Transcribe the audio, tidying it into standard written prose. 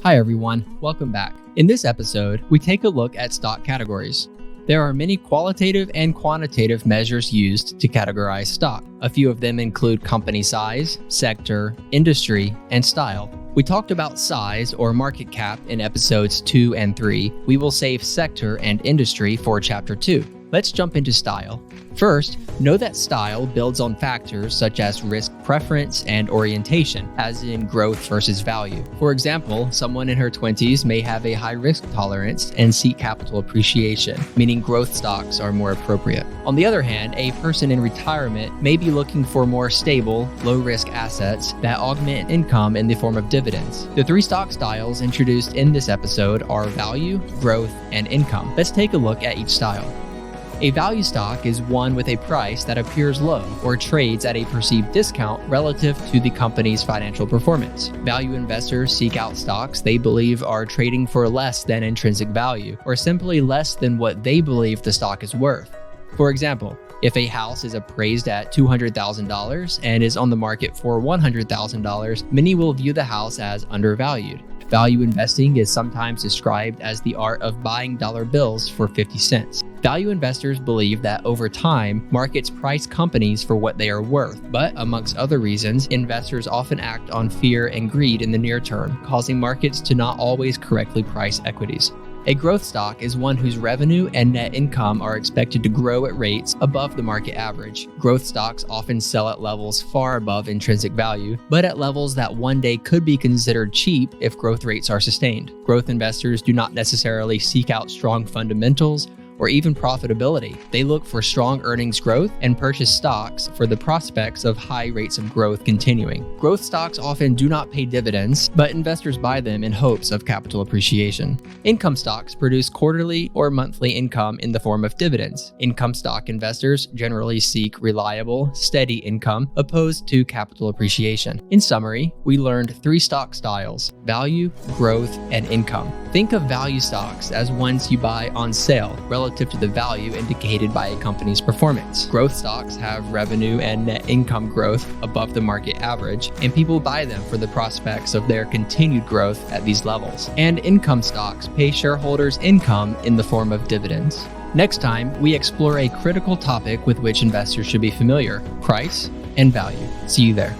Hi everyone, welcome back. In this episode, we take a look at stock categories. There are many qualitative and quantitative measures used to categorize stock. A few of them include company size, sector, industry, and style. We talked about size or market cap in episodes 2 and 3. We will save sector and industry for chapter 2. Let's jump into style. First, know that style builds on factors such as risk preference and orientation, as in growth versus value. For example, someone in her 20s may have a high risk tolerance and seek capital appreciation, meaning growth stocks are more appropriate. On the other hand, a person in retirement may be looking for more stable, low-risk assets that augment income in the form of dividends. The 3 stock styles introduced in this episode are value, growth, and income. Let's take a look at each style. A value stock is one with a price that appears low or trades at a perceived discount relative to the company's financial performance. Value investors seek out stocks they believe are trading for less than intrinsic value, or simply less than what they believe the stock is worth. For example, if a house is appraised at $200,000 and is on the market for $100,000, many will view the house as undervalued. Value investing is sometimes described as the art of buying dollar bills for 50 cents. Value investors believe that over time, markets price companies for what they are worth, but amongst other reasons, investors often act on fear and greed in the near term, causing markets to not always correctly price equities. A growth stock is one whose revenue and net income are expected to grow at rates above the market average. Growth stocks often sell at levels far above intrinsic value, but at levels that one day could be considered cheap if growth rates are sustained. Growth investors do not necessarily seek out strong fundamentals or even profitability. They look for strong earnings growth and purchase stocks for the prospects of high rates of growth continuing. Growth stocks often do not pay dividends, but investors buy them in hopes of capital appreciation. Income stocks produce quarterly or monthly income in the form of dividends. Income stock investors generally seek reliable, steady income opposed to capital appreciation. In summary, we learned 3 stock styles: value, growth, and income. Think of value stocks as ones you buy on sale relative to the value indicated by a company's performance. Growth stocks have revenue and net income growth above the market average, and people buy them for the prospects of their continued growth at these levels. And income stocks pay shareholders income in the form of dividends. Next time, we explore a critical topic with which investors should be familiar: price and value. See you there.